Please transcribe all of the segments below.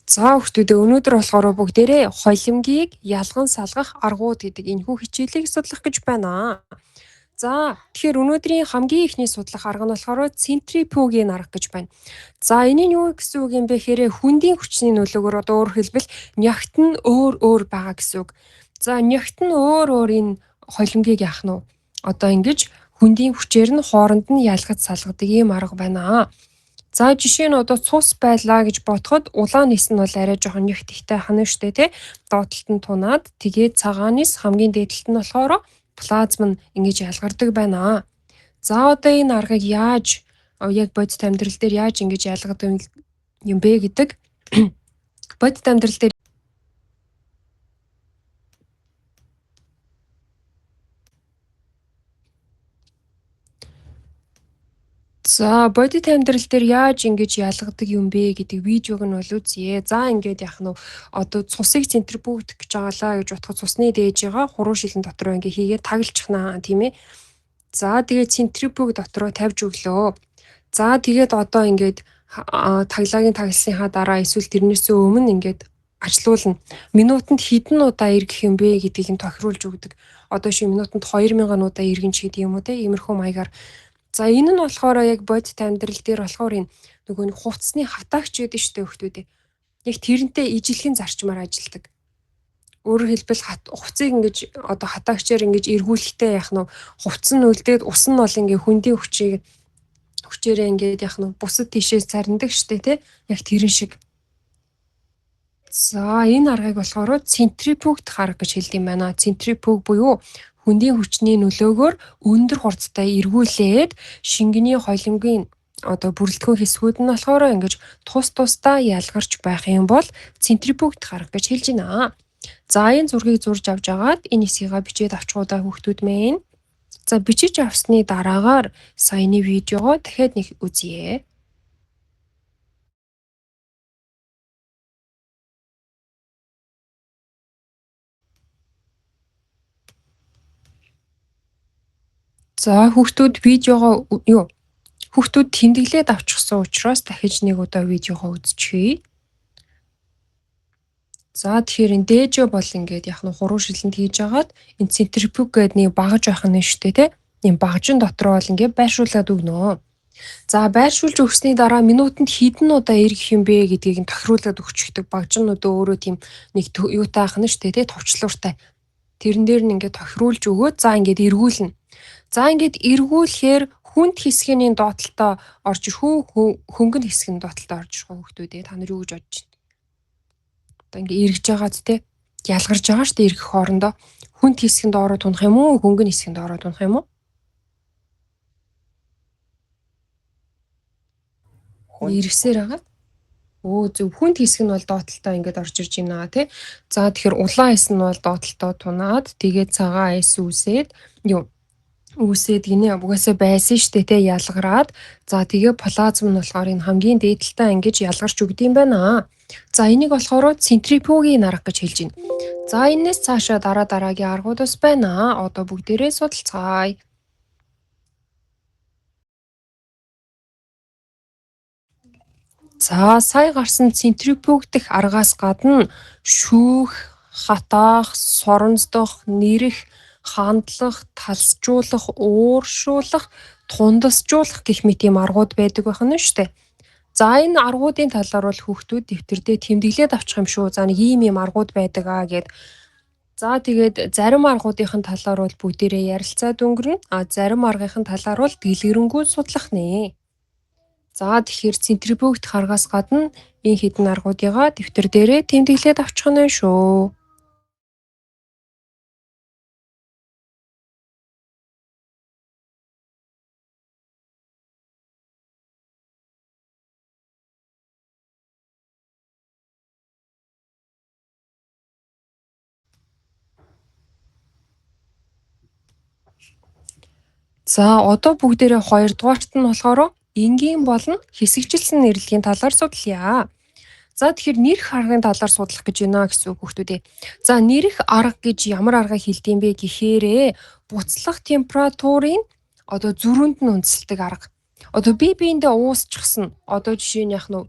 За хүүхдүүдээ өнөөдөр болохоор бүгдээрээ холимгийг ялган салгах аргууд гэдэг энэхүү хичээлийг судлах гэж байна. За тэгэхээр өнөөдрийн хамгийн ихний судлах арга нь болохоор центрифугийн арга гэж байна. За энэ нь юу гэсэн үг юм бэ гэхээр хүндийн хүчний нөлөөгөөр одоо өөрөөр хэлбэл нягт нь өөр байгаа гэсэн үг. За нягт нь өөр энэ холимгийг яах нь одоо ингэж хүндийн хүчээр нь хооронд нь ялгаж салгадаг ийм арга байна. За жишээ нь одоо цус байлаа гэж бодоход улаан нис нь бол арай жоохон нягт ихтэй хана штэ тий. Доотлолт нь тунаад тэгээд цагаан нис хамгийн дээдлэлт нь болохоор плазм нь ингэж ялгардаг байна. За одоо энэ аргыг яаж яг бодит амьдрал дээр яаж ингэж ялгадаг юм бэ гэдэг бодит амьдрал дээр За бодит амьдрал дээр яаж ингэж ялгадаг юм бэ гэдэг видеог нь бол үзье. За ингээд яах нь одоо цусыг центрифугдах гэж байгаалаа гэж бодоход цусны дээжигээ хуруу шилэн дотор ингээ хийгээд таглчихнаа тийм ээ. За тэгээд центрифуг дотроо тавьж өглөө. За тэгээд одоо ингээд таглагийн тагласныхаа дараа эсвэл тэрнээсээ өмнө ингээд ажилуулна. Минутанд хэдэн удаа эргэх юм бэ гэдгийг нь тохируулж өгдөг. Одоо шиг минутанд 2000 удаа эргэн ч гэдэг юм уу те иймэрхүү маягаар. За энэ нь болохоор яг бодит амьдрал дээр болохоор энэ нөгөө нэг хувцсны хатаагч гэдэг штэ хүүхдүүдээ. Яг тэрнтэй ижилхэн зарчмаар ажилладаг. Өөрөөр хэлбэл хувцсыг ингэж одоо хатаагчаар ингэж эргүүлэхдээ яах нь хувцс нь үлдээд ус нь бол ингээ хүндийн хүчээрээ ингээд яах нь бусад тишээс цариндаг штэ тий. Яг тэрэн шиг. За энэ аргыг болохоор центрифугт арга гэж хэлдэг юм байна. Центрифуг буюу хүндийн хүчний нөлөөгөөр өндөр хурдтай эргүүлээд шингэний холимгийн одоо бүрэлдэхүүн хэсгүүд нь болохоор ингэж тусдаа ялгарч байх юм бол центрифугт арга гэж хэлж байна. За энэ зургийг зурж авч агаад энэ хэсгийг бичээд авчихудаа хүүхдүүд мэн. За бичиж авсны дараагаар саяны видеого дахиад нэг үзье. За хүүхдүүд видеого хүүхдүүд тэмдэглээд авчихсан учраас дахиж нэг удаа видеого үзчихье. За тэгэхээр энэ дээжөө бол ингээд яг нь хуруу шилэнд хийж агаад энэ центрифуг гэдэг нэг багаж байх нь шүү дээ тий. Энэ багажин дотроо бол ингээд байршуулад өгнө. За байршуулж өгсөний дараа минутанд хэдэн удаа эргэх юм бэ гэдгийг нь тохируулаад өгчдөг. Багажнууд өөрөө тийм нэг юутай ахна шүү дээ тий товчлууртай. Тэрэн дээр нь ингээд тохируулж өгөөд за ингээд эргүүлнэ. За ингээд эргүүлэхээр хүнд хэсгийн доотлолтоо орж ирэх үү хөнгөн хэсгийн доотлолтоо орж ирэх үү хүүхдүүдээ та нар юу гэж бодож байна? Одоо ингээд эргэж байгаа зү ялгарж байгаа шүү дээ эргэх хоорондоо хүнд хэсгийн доороо тунах юм уу хөнгөн хэсгийн доороо тунах юм уу? Эргэсээр байгаа. Зөв хүнд хэсэг нь бол доотлолтоо ингээд орж ирж байна тий. За тэгэхээр улаан хэс нь бол доотлолтоо тунаад тэгээд цагаан хэс үүсээд гинэ угаасаа байсан штэ те ялгараад за тэгээ плазм нь болохоор энэ хамгийн дээдлэлтэй ингэж ялгарч өгд юм байна. За энийг болохоор центрифугийн арга гэж хэлж байна. За энэс цаашаа дараагийн аргуудас байна. Одоо бүгдээрээ судалцгаая. За сая гарсан центрифугдах аргаас гадна шүүх, хатаах, соронздох, нэрэх хандлах, талсжуулах, ууршуулах, тундасжуулах гэх мэт ийм аргууд байдаг байх нь шүү дээ. За энэ аргуудын талаар бол хүүхдүүд дэвтэрдээ тэмдэглээд авчих юм шүү. За нэг ийм аргууд байдаг гэд. За тэгээд зарим аргуудын талаар бол бүгдээрээ ярилцаад өнгөрнө. Зарим аргын талаар бол дэлгэрэнгүй судлах нэ. За тэгэхээр центрифугт аргаас гадна энэ хэдэн аргуудыгаа дэвтэр дээрээ тэмдэглээд авчих нь шүү. За одоо бүгдээрээ 2 дугаарт нь болохоор энгийн болон хэсэгжилсэн нэрлэгийн талаар судлая. За тэгэхээр нэрх аргын талаар судлах гэж байна гэсэн үг хүүхдүүдээ. За нэрх арга гэж ямар аргыг хэлдэг юм бэ гэхээрээ буцлах температурын одоо зүрхэнд нь үндэслэдэг арга. Одоо биендээ уусчихсан. Одоо жишээ нь яг нь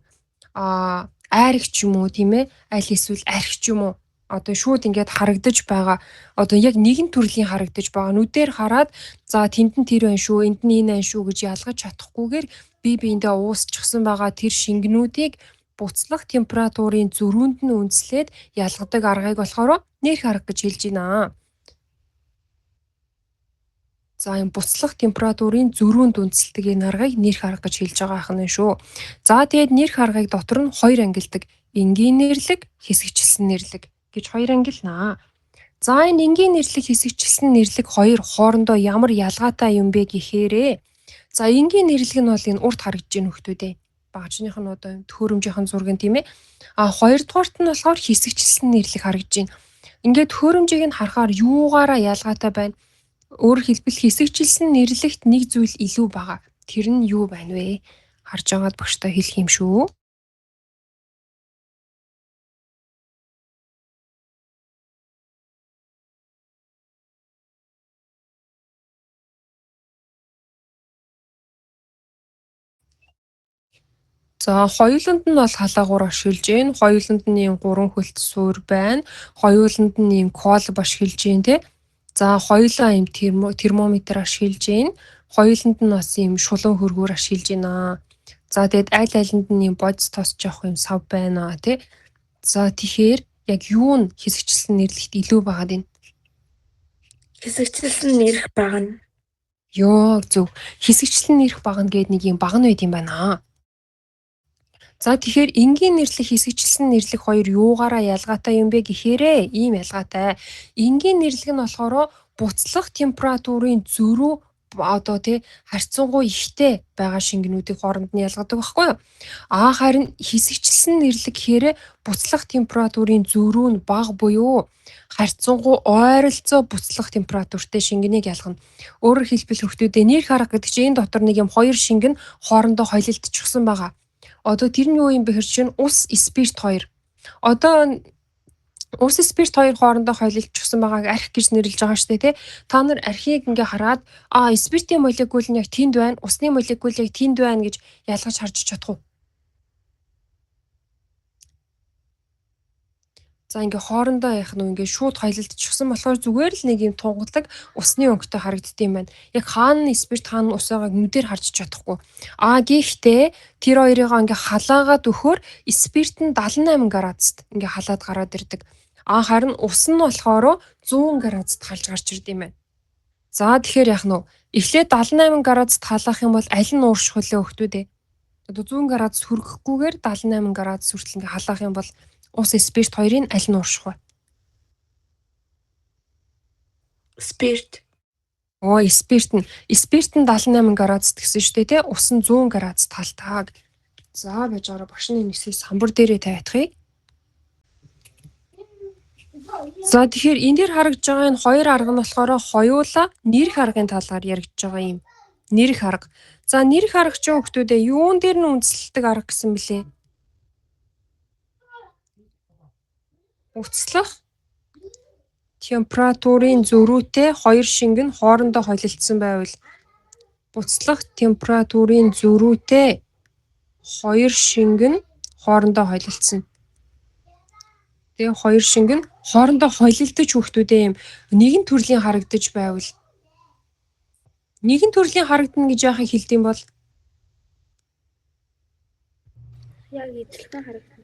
айраг ч юм уу тийм ээ, аль эсвэл архи ч юм уу одоо шууд ингээд харагдаж байгаа. Одоо яг нэгэн төрлийн харагдаж байгаа. Нүдээр хараад за тэнд нь тэр байна шүү, энд нь энэ байна шүү гэж ялгаж чадахгүйгээр бие биендээ уусчихсан байгаа тэр шингэнүүдийг буцлах температурын зөрүүнд нь үндэслээд ялгадаг аргыг болохоор нэрх арга гэж хэлж байна. За энэ буцлах температурын зөрүүнд үндэслэдэг энэ аргыг нэрх арга гэж хэлж байгаа ахна шүү. За тэгээд нэрх аргыг дотор нь хоёр ангилдаг. Энгийн нэрлэг, хэсэгчилсэн нэрлэг гэж хоёр ангилнаа. За энэ энгийн нэрлэг, хэсэгчилсэн нэрлэг хоёр хоорондоо ямар ялгаатай юм бэ гэхээрээ. За энгийн нэрлэг нь бол энэ урт харагдаж байна хөлтүүдээ. Багажных нь одоо төхөөрөмжийн зураг нь тийм ээ. А хоёрдугаарт нь болохоор хэсэгчилсэн нэрлэг харагдаж байна. Ингээд төхөөрөмжийг нь харахаар юугаараа ялгаатай байна? Өөрөөр хэлбэл хэсэгчилсэн нэрлэгт нэг зүйл илүү байгаа. Тэр нь юу байна вэ? Харж байгаад багштай хэлэх юм шүү. За хоёуланд нь бол халаагуур ашиглаж байна. Хоёуланд нь ийм гурван хөлт суур байна. Хоёуланд нь ийм колб ашиглаж байна те. За хоёулаа ийм термометр ашиглаж байна. Хоёуланд нь бас ийм шулуун хөргөөр ашиглаж байна. За тэгэд аль алинд нь ийм бодис тосч явах юм сав байна те. За тэгэхээр яг юу нь хэсэгчилсэн нэрлэгт илүү байгаад байна? Хэсэгчилсэн нэрх багна. Ёо зөв. Хэсэгчлэн нэрх багна гэдэг нэг юм багна байд юм байна. За тэгэхээр энгийн нэрлэг хэсэгчилсэн нэрлэг хоёр юугаараа ялгаатай юм бэ гэхээрээ ийм ялгаатай. Энгийн нэрлэг нь болохоор буцлах температурын зөрүү одоо тий харьцангуй ихтэй байгаа шингэнүүдийн хооронд нь ялгадаг байхгүй юу? Харин хэсэгчилсэн нэрлэг гэхээрээ буцлах температурын зөрүү нь бага буюу харьцангуй ойролцоо буцлах температуртай шингэнийг ялгана. Өөрөөр хэлбэл хүүхдүүдээ нэрх арга гэдэг чинь энэ дотор нэг юм хоёр шингэн хоорондоо холилдчихсан байгаа. Одоо тэр нь юу юм бэ хэр чинь ус спирт 2. Одоо ус спирт 2 хоорондоо холилдчихсан байгааг архи гэж нэрлэж байгаа шүү дээ тий. Та нар архийг ингээ хараад спиртийн молекул нь яг тэнд байна, усны молекул яг тэнд байна гэж ялгаж харж чадах уу? За ингээ хоорондоо яах нь ингээ шууд холилдчихсан болохоор зүгээр л нэг юм тунгадлаг усны өнгөтэй харагддаг юм байна. Яг хаана спирт хаана ус байгааг нүдээр харж чадахгүй. Гэхдээ тэр хоёрыг ингээ халаагаад өгөхөөр спирт нь 78 градусд ингээ халаад гараад ирдэг. Харин ус нь болохоор 100 градусд халж гарч ирд юм байна. За тэгэхээр яах нь вэ? Эхлээд 78 градусд халаах юм бол аль нь уурших вүлээ хөхтүүдээ? Одоо 100 градус хүрэхгүйгээр 78 градус хүртэл ингээ халаах юм бол ус спирт 2-ын аль нь уурших вэ? Спирт. Спирт нь 78 градус гэсэн шүү дээ тий. Ус нь 100 градус талтааг. За байж байгаа багшны нэгсийг самбар дээрээ тавиадахыг. За тэгэхээр энэ дээр харагдж байгаа энэ хоёр арга нь болохоор хоёулаа нэрх аргын талаар яригдж байгаа юм. Нэрх арга. За нэрх арга ч хүүхдүүдээ юун дээр нь үндэслэдэг арга гэсэн бэлээ? Буцлах температурын зөрүүтэй хоёр шингэн хоорондоо холилдсон байвал буцлах температурын зөрүүтэй хоёр шингэн хоорондоо холилдсон. Тэгээ хоёр шингэн хоорондоо холилдож хүүхдүүдээ юм нэгэн төрлийн харагдаж байвал нэгэн төрлийн харагдана гэж яахыг хэлдэм бол Яг ижилхэн харагдана.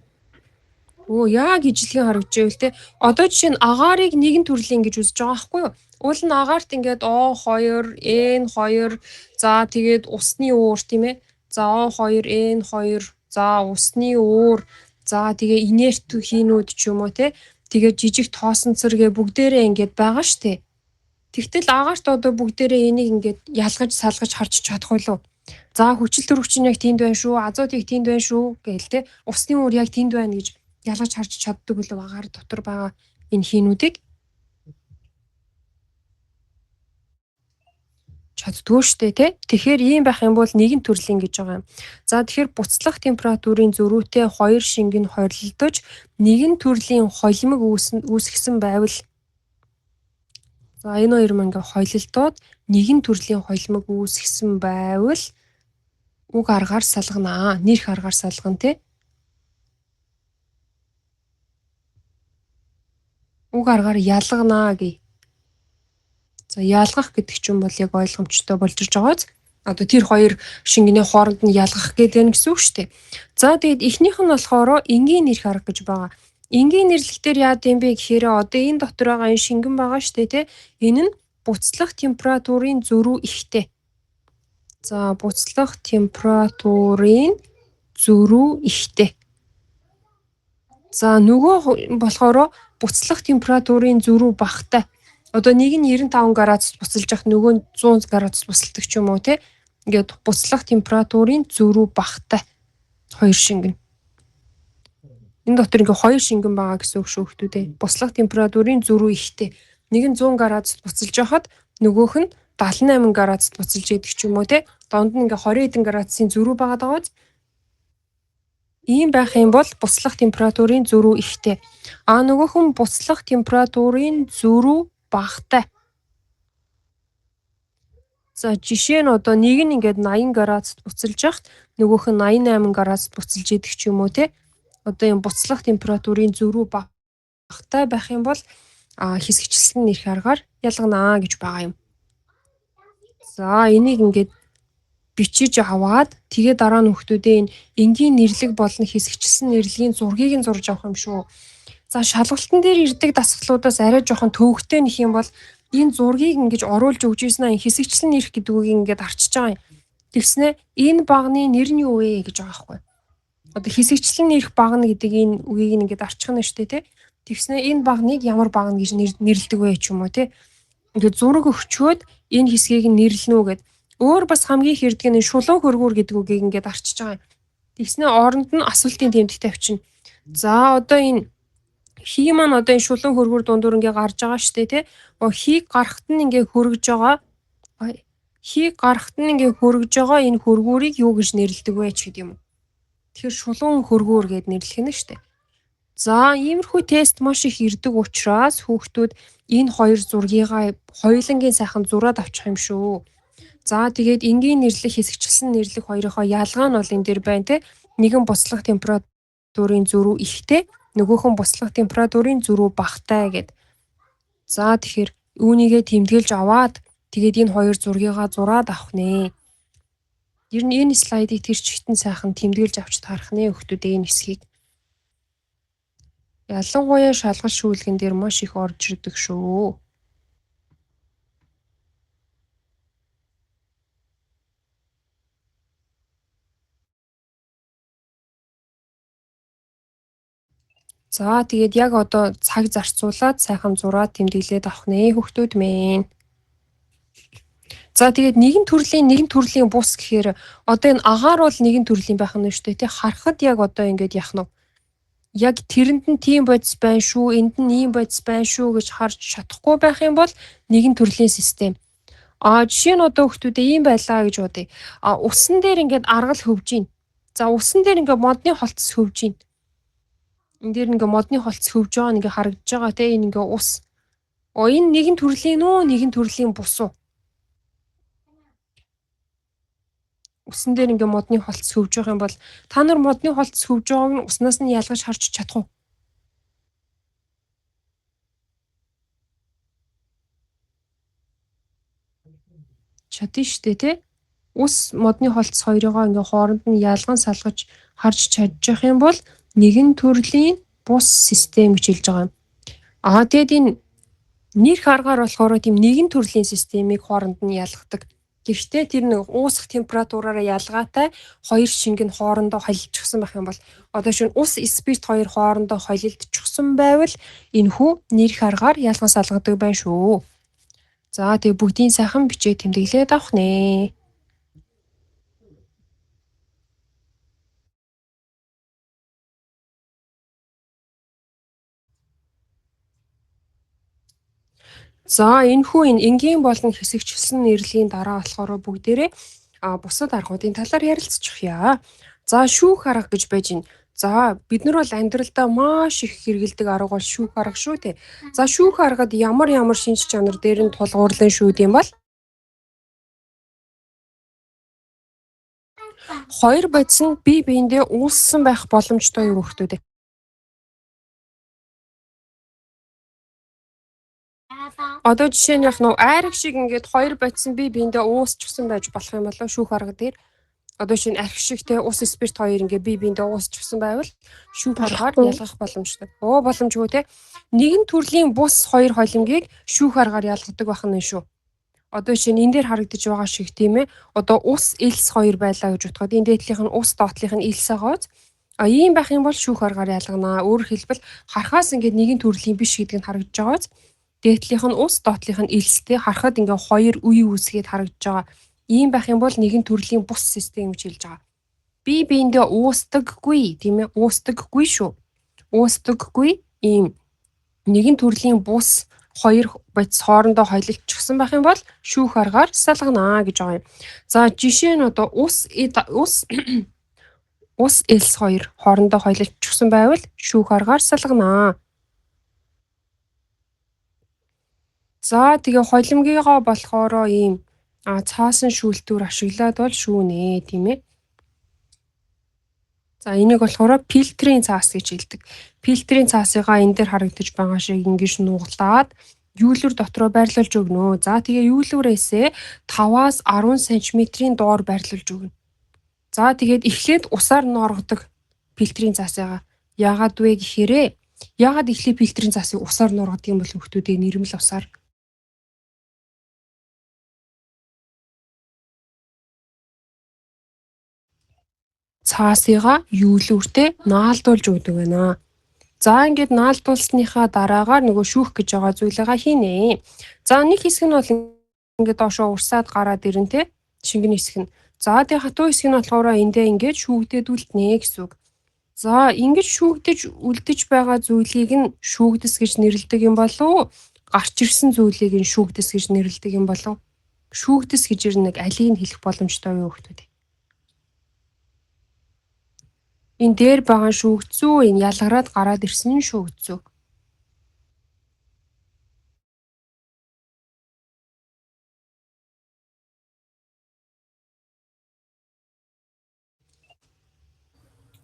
Яг ижилхэн харагдж байвал те. Одоо жишээ нь агаарыг нэгэн төрлийн гэж үзэж байгаа байхгүй юу? Уул нь агаарт ингээд O2, N2, за тэгээд усны уур тийм ээ. За O2, N2, за усны уур, за тэгээ инерт хийнүүд ч юм уу те. Тэгээд жижиг тоосон цэргээ бүгдээрээ ингээд байгаа штэ. Тэгтэл агаарт одоо бүгдээрээ энийг ингээд ялгаж салгаж харж чадах байлуу. За хүчил төрөгч нь яг тэнд байна шүү, азот яг тэнд байна шүү гээл те. Усны уур яг тэнд байна гэж ялгаж харж чаддаг үлээ агаар дотор байгаа энэ хийнүүдийг чаддгүй штэ тий. Тэгэхээр ийм байх юм бол нэгэн төрлийн гэж байгаа юм. За тэгэхээр буцлах температурын зөрүүтэй хоёр шингэн хорилдож нэгэн төрлийн холимог үүсгэсэн байвал за энэ хоёр мянга холилдоод нэгэн төрлийн холимог үүсгэсэн байвал уг аргаар салганаа. Нэрх аргаар салгана тий. Уг аргаар ялганаа гэе. За ялгах гэдэг ч юм бол яг ойлгомжтой болж ирж байгааз. Одоо тэр хоёр шингэний хооронд нь ялгах гэдэг нь гэсэн үг шүү дээ. За тэгээд эхнийх нь болохоор энгийн нэрх арга гэж байгаа. Энгийн нэрлэлтээр яад юм бэ гэхээр одоо энэ дотор байгаа энэ шингэн байгаа шүү дээ тий. Энэ нь буцлах температурын зөрүү ихтэй. За буцлах температурын зөрүү ихтэй. За нөгөө болохоор буцлах температурын зөрүү багатай. Одоо нэг нь 95 градусд буцалж явах, нөгөө нь 100 градусд буцалдаг ч юм уу тий. Ингээд буцлах температурын зөрүү багатай хоёр шингэн. Энэ дотор ингээ хоёр шингэн байгаа гэсэн үг шүү хүмүүдээ. Буцлах температурын зөрүү ихтэй. Нэг нь 100 градусд буцалж явахад нөгөөх нь 78 градусд буцалж яадаг ч юм уу тий. Донд нь ингээ 20 хэдэн градусын зөрүү байгаа дагааз. Ийм байх юм бол буцлах температурын зөрүү ихтэй. Нөгөөх нь буцлах температурын зөрүү багатай. За жишээ нь одоо нэг нь ингээд 80 градусд буцалж явахад нөгөөх нь 88 градусд буцалж идэг ч юм уу тий. Одоо юм буцлах температурын зөрүү багатай байх юм бол хэсэгчлэн нэрх аргаар ялганаа гэж байгаа юм. За энийг ингээд бичиж аваад тэгээ дараа нь хүмүүдээ энэ энгийн нэрлэг болон хэсэгчлэн нэрлэгийн зургийг нь зурж авах юм шүү. За шалгалтын дээр ирдэг дасгалуудаас арай жоохон төвөгтэй нэх юм бол энэ зургийг ингэж оруулж өгч ийсэн хэсэгчлэн нэрх гэдэг үгийг ингээд арчиж байгаа юм. Тэгснэ энэ багны нэр нь юу вэ гэж байгаа байхгүй. Одоо хэсэгчлэн нэрх багна гэдэг энэ үгийг ингээд арчих нь шүү дээ тий. Тэгснэ энэ багныг ямар багна гэж нэрлэдэг вэ ч юм уу тий. Ингээд зураг өгчөөд энэ хэсгийг нь нэрлэнэ үү гэд. Өөр бас хамгийн их ирдэг нь шулуун хөргүүр гэдэг үгийг ингээд арчиж байгаа юм. Тэгснэ оронд нь асуултын тэмдэг тавьчихна. За одоо энэ хий маань одоо энэ шулуун хөргүүр дундуур ингээ гарч байгаа шүү дээ тий. Хийг гарахт нь ингээ хөргөж байгаа. Хийг гарахт нь ингээ хөргөж байгаа энэ хөргүүрийг юу гэж нэрлэдэг вэ ч гэдэг юм. Тэгэхээр шулуун хөргүүр гэд нэрлэх нь шүү дээ. За иймэрхүү тест маш их ирдэг учраас хүүхдүүд энэ хоёр зургийгаа хоёулангийн сайхан зураад авчих юм шүү. За тэгээд энгийн нэрлэх хэсэгчлэн нэрлэх хоёрынхоо ялгаа нь бол энэ дэр байна те. Нэгэн буцлах температурын зөрүү ихтэй, нөгөөхөн буцлах температурын зөрүү багатай гэд. За тэгэхээр үүнийгээ тэмдэглэж аваад тэгээд энэ хоёр зургийгаа зураад авах нэ. Ер нь энэ слайдыг тэр чигтэн сайхан тэмдэглэж авч таарах нэ хүүхдүүдээ энэ хэсгийг. Ялангуяа шалгалт шүүлгэн дээр маш их орж ирдэг шүү. За тэгээд яг одоо цаг зарцуулаад сайхан зураад тэмдэглээд авах нэ хүүхдүүд минь. За тэгээд нэгэн төрлийн бус гэхээр одоо энэ агаар бол нэгэн төрлийн байх нь шүү дээ тий. Харахад яг одоо ингээд яах нь яг тэрэнд нь тийм бодис байна шүү, энд нь ийм бодис байна шүү гэж харж чадахгүй байх юм бол нэгэн төрлийн систем. Жишээ нь одоо хүүхдүүдээ ийм байлаа гэж бодъё. Усан дээр ингээд аргал хөвж гин. За усан дээр ингээд модны холтс хөвж гин. Энд дээр ингээд модны холтс хөвж байгаа нэг харагдаж байгаа те. Энэ ингээд ус. Энэ нэгэн төрлийн нэгэн төрлийн бус уу? Усан дээр ингээ модны холтс хөвж байгаа юм бол та нар модны холтс хөвж байгааг нь уснаас нь ялгаж харж чадах уу? Чадна шүү дээ тий. Ус модны холтс хоёрыгоо ингээ хооронд нь ялган салгаж харж чадчих юм бол нэгэн төрлийн бус систем гэж хэлж байгаа юм. Тэгэд энэ нэрх аргаар болохоор тийм нэгэн төрлийн системийг хооронд нь ялгадаг. Гэхдээ тэр нэг уусах температураараа ялгаатай хоёр шингэн хоорондоо холилдчихсан байх юм бол одоо шинэ ус спирт хоёр хоорондоо холилдчихсан байвал энэхүү нэрх аргаар ялган салгадаг байна шүү. За тэгээ бүгдийн сайхан бичээ тэмдэглээд авах нэ. За энэхүү энгийн болон хэсэгчлэн нэрлэлийн дараа болохоор бүгдээрээ бусад аргуудын талаар ярилцчихъя. За шүүх арга гэж байж байна. За бид нар бол амьдралдаа маш их хэрэгэлдэг арга бол шүүх арга шүү дээ. За шүүх аргад ямар шинж чанар дээр нь тулгуурлан шүүд юм бол хоёр бодис нь бие биендээ уулзсан байх боломжтой юу хүүхдүүд. Одоо жишээ нь яг нөө айраг шиг ингээд хоёр бодсон бие биендээ уусчихсан байж болох юм болоо шүүх арга дээр. Одоо шинэ арх шиг те ус спирт хоёр ингээ бие биендээ уусчихсан байвал шүүх аргаар Болохгүй. ялгах боломжтой. Боломжгүй те. Нэгэн төрлийн бус хоёр холимгийг шүүх аргаар ялгадаг байх нь шүү. Одоо шинэ энэ дээр харагдаж байгаа шиг тийм ээ. Одоо ус элс хоёр байлаа гэж бодоход энэ дээдлийнх нь ус доотлих нь элс агаач. Ийм байх юм бол шүүх аргаар ялганаа. Өөрөөр хэлбэл харахаас ингээд нэгэн төрлийн биш гэдэг нь харагдаж байгаач. Дээдлийнх нь ус доотлих нь элстэй харахад ингээ хоёр үе үүсгээд харагдаж байгаа. Ийм байх юм бол нэгэн төрлийн бус систем гэж хэлж байгаа. Бие биендээ уустдаггүй тийм ээ. Уустдаггүй шүү. Уустдаггүй ийм нэгэн төрлийн бус хоёр бодис хоорондоо холилдчихсан байх юм бол шүүх аргаар салганаа гэж байгаа юм. За жишээ нь одоо ус элс хоёр хоорондоо холилдчихсан байвал шүүх аргаар салганаа. За тэгээ холимгийгоо болохоор ийм цаасан шүүлтүүр ашиглаад бол шүүнэ тийм ээ. За энийг болохоор фильтрийн цаас гэж хэлдэг. Фильтрийн цаасыгаа энэ дээр харагдаж байгаа шиг ингэж нуглаад юулуур дотроо байрлуулж өгнө. За тэгээ юулуурээсээ 5-аас 10 см-ийн доор байрлуулж өгнө. За тэгээд эхлээд усаар норгодог фильтрийн цаасыгаа. Яагаад вэ гэхээр яагаад эхлээд фильтрийн цаасыг усаар норгодог юм бол хүүхдүүдээ нэрмэл усаар цаасыгаа юулууртэй наалдуулж өгдөг байна. За ингээд наалдуулсныхаа дараагаар нөгөө шүүх гэж байгаа зүйлээгаа хийнэ. За нэг хэсэг нь бол ингээд доошоо урсаад гараад ирэн тэ шингэн хэсэг нь. За тэгээ хатуу хэсэг нь болохоор эндээ ингээд шүүгдээд үлднэ гэсэн үг. За ингэж шүүгдэж үлдэж байгаа зүйлийг нь шүүгдэс гэж нэрлэдэг юм болов гарч ирсэн зүйлийг нь шүүгдэс гэж нэрлэдэг юм болов шүүгдэс гэж нэг алийг хэлэх боломжтой юу хүүхдүүд. Энэ дээр байгаа шүүгдсүү энэ ялгараад гараад ирсэн нь шүүгдсүү.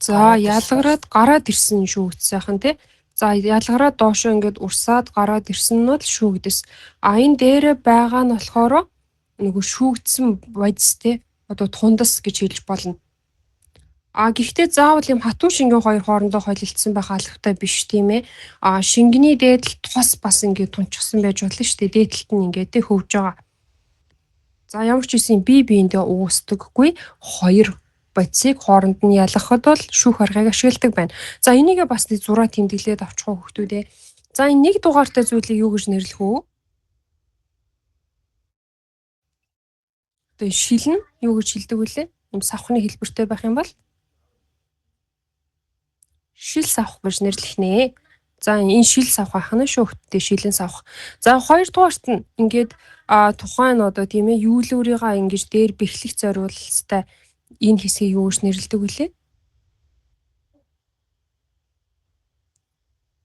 За ялгараад гараад ирсэн шүүгдсайхан тий. За ялгараад доошоо ингээд урсаад гараад ирсэн нь бол шүүгдэс. Энэ дээр байгаа нь болохоор нөгөө шүүгдсэн бодис тий. Одоо тундас гэж хэлж болно. Гэхдээ заавал юм хатуу шингэн хоёр хоорондоо холилдсон байх албатай биш тийм ээ. Шингэний дээдлэлт тос бас ингээд тунчсан байж болно шүү дээ. Дээдлэлт нь ингээд тэ хөвж байгаа. За ямар ч үсэн бие биендээ уустдаггүй хоёр бодисыг хооронд нь ялгахад бол шүүх аргыг ашигладаг байна. За энийгээ бас нэг зураг тэмдэглээд авчих уу хүүхдүүдээ. За энэ нэг дугаартай зүйлийг юу гэж нэрлэх вэ? Одоо шил нь юу гэж хэлдэг вүлээ? Юм савхны хэлбэртэй байх юм бол шил савх гэж нэрлэх нэ. За энэ шил савх ахна шүү хөттэй шилэн савх. За хоёрдугаарт нь ингээд тухайн одоо тийм ээ юулуурыгаа ингэж дээр бэхлэх зориулалттай энэ хэсгийг юу гэж нэрлэдэг вүлээ?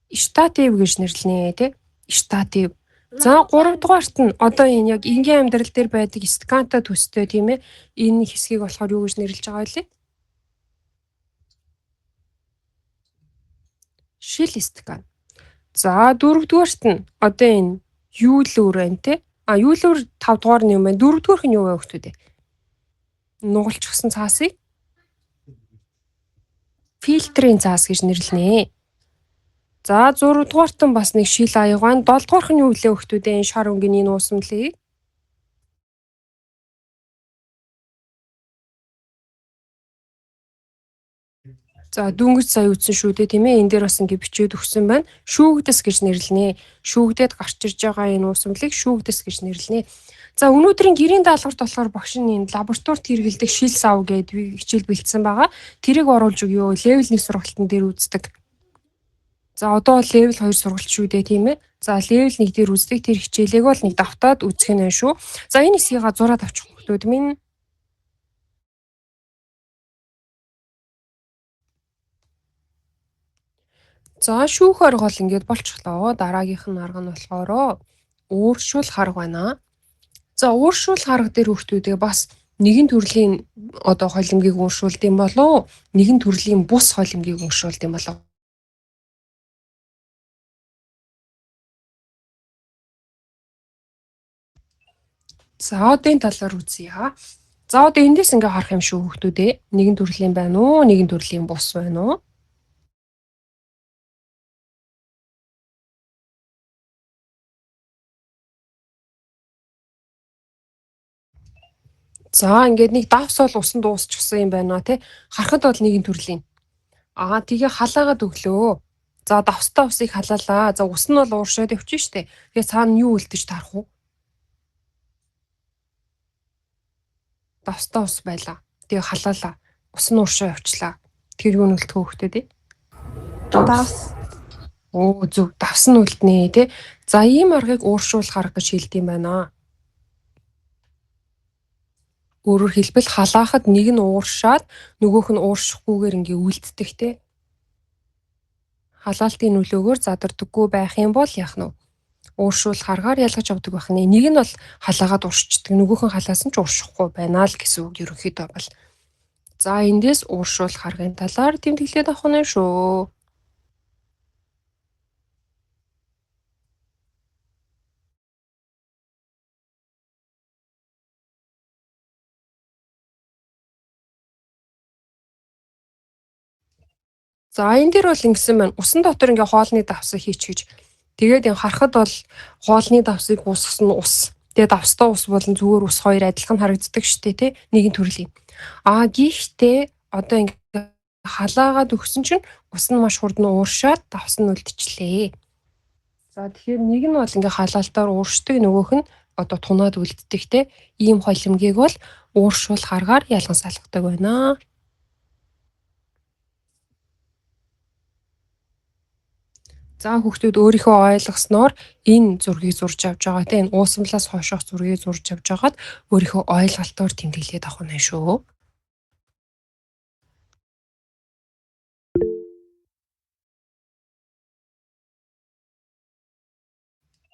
Штатив гэж нэрлэнэ тий. Штатив. За 3 дугаарт нь одоо энэ яг энгийн амьдрал дээр байдаг сканта төстэй тийм ээ. Энэ хэсгийг болохоор юу гэж нэрлэж байгаа вэ? Шил скан. За 4 дугаарт нь одоо энэ юулуур байна тий. Юулуур 5 дугаар нь юм байна. 4 дугаарх нь юу вэ хүүхдүүд? Нугалчихсан цаасыг фильтрийн цаас гэж нэрлэнэ. За 6 дугаарт нь бас нэг шил аяг байна. 7 дугаарх нь юу вэ хүүхдүүдээ энэ шар өнгөний нуусамлыг за дүнгийн сая үтсэн шүү дээ тийм ээ. Энэ дээр бас ингэ бичээд өгсөн байна. Шүүгдэс гэж нэрлэнэ. Шүүгдээд гарч ирж байгаа энэ уусамлыг шүүгдэс гэж нэрлэнэ. За өнөөдрийн гэрийн даалгаварт болохоор багш нь энэ лабораторид хэрэгэлдэг шил сав гэдэг хичээл бэлдсэн байгаа. Тэрийг оруулж өгөө. Левел 1 сургалтын дээр үздэг. За одоо левел 2 сургалт шүү дээ тийм ээ. За левел 1 дээр үздэг тэр хичээлийг бол нэг давтаад үзэх нь шүү. За энэ хэсгийг зураад авчих хүүхдүүд минь. За шүүх арга бол ингээд болчихлоо. Дараагийнх нь арга нь болохоор ууршуулах арга байна. За ууршуулах арга дээр хүүхдүүдээ бас нэгэн төрлийн одоо холимгийг ууршуулд юм болов нэгэн төрлийн бус холимгийг ууршуулд юм болов. За одоо энэ талаар үзье. За одоо эндээс ингээ харах юм шүү хүүхдүүдээ. Нэгэн төрлийн байна уу? Нэгэн төрлийн бус байна уу? За ингээд нэг давс бол усан дуусчихсан юм байна тий. Харахад бол нэгэн төрлийн. Тэгээ халаагаад өглөө. За давстай усыг халаалаа. За ус нь бол ууршаад явчих штэ. Тэгээ цаана юу үлдэж тарах уу? Давстай ус байлаа. Тэгээ халаалаа. Ус нь ууршаа явчлаа. Тэр юу нүлтэх хөөхтэй тий? Давс. Зөв давс нь үлднэ тий. За ийм аргыг ууршуулах арга гэж хэлдэг юм байна. Өөрөөр хэлбэл халаахад нэг нь ууршаад нөгөөх нь ууршихгүйгээр ингээ үлддэг тий. Халаалтын нөлөөгөөр задардаггүй байх юм бол яах нь вэ? Ууршуулах аргаар ялгаж авдаг байх нэ. Нэг нь бол халаагаад ууршчихдаг, нөгөөх нь халаасан ч ууршихгүй байна л гэсэн үг ерөнхийдөө бол. За эндээс ууршуулах аргын талаар тэмдэглээд авах нь шүү. За энэ дээр бол ингэсэн байна. Усан дотор ингээ хоолны давсыг хийчихэж. Тэгээд энэ харахад бол хоолны давсыг уусгасан ус. Тэгээд давстай ус болон зүгээр ус хоёр адилхан харагддаг шүү дээ, тий? Нэгэн төрлийн. Гэхдээ одоо ингээ халаагаад өгсөн чинь ус нь маш хурдан ууршаад давс нь үлдчихлээ. За тэгэхээр нэг нь бол ингээ халаалтаар ууршдаг, нөгөөх нь одоо тунаад үлддэг, тий? Ийм холимгийг бол ууршуулах аргаар ялган салгадаг байна. За хүүхдүүд өөрийнхөө ойлгосноор энэ зургийг зурж авч байгаа тийм энэ уусамлаас хойшоох зургийг зурж авч байгаад өөрийнхөө ойлголтоор тэмдэглээд авах нь шүү.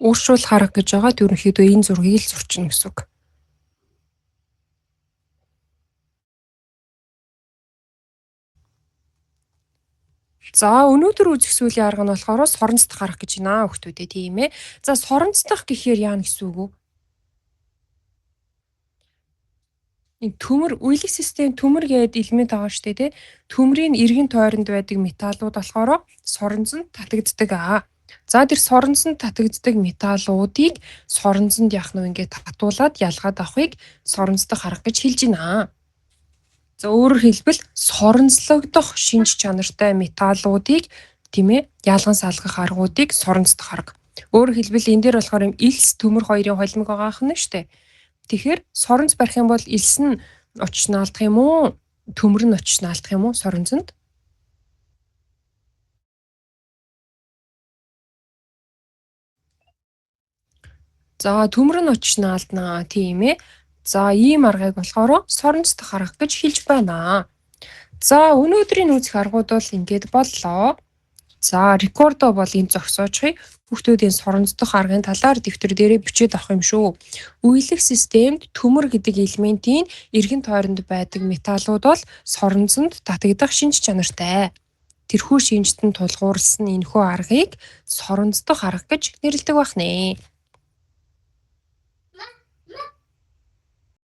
Ууршуулах арга гэж байгаа ерөнхийдөө энэ зургийг л зурчна гэсэн үг. За өнөөдөр үзэх сүүлийн арга нь болохоор соронцдох арга гэж байна хүүхдүүдээ тийм ээ. За соронцдох гэхээр яа гэсэн үг вэ? Энэ төмөр үеийг систем төмөр гэдэг элемент байгаа шүү дээ тий. Төмрийн эргэн тойронд байдаг металлууд болохоор соронзонд татагддаг. За тэр соронзонд татагддаг металлуудыг соронзонд яах нь ингээд татуулаад ялгаад авахыг соронцдох арга гэж хэлж байна. За өөрөөр хэлбэл соронзлогдох шинж чанартай металлуудыг тийм ээ ялган салгах аргуудыг соронцдох арга. Өөрөөр хэлбэл энэ дээр болохоор юм элс төмөр хоёрын холимог байгаа юм шүү дээ. Тэгэхээр соронц барих юм бол элс нь очиж наалдах юм уу? Төмөр нь очиж наалдах юм уу соронзонд? За төмөр нь очиж наалднаа тийм ээ. За ийм аргыг болохоор соронцдох арга гэж хэлж байна. За өнөөдрийн үзэх аргууд бол ингээд боллоо. За рекордо бол энэ зогсоочхыг хүүхдүүдийн соронцдох аргын талаар дэвтэр дээрээ бичээд авах юм шүү. Үейлэх системд төмөр гэдэг элементийн эргэн тойронд байдаг металлууд бол соронцонд татагдах шинж чанартай. Тэрхүү шинжтэн тулгуурласан энэхүү аргыг соронцдох арга гэж нэрлэдэг байх нэ.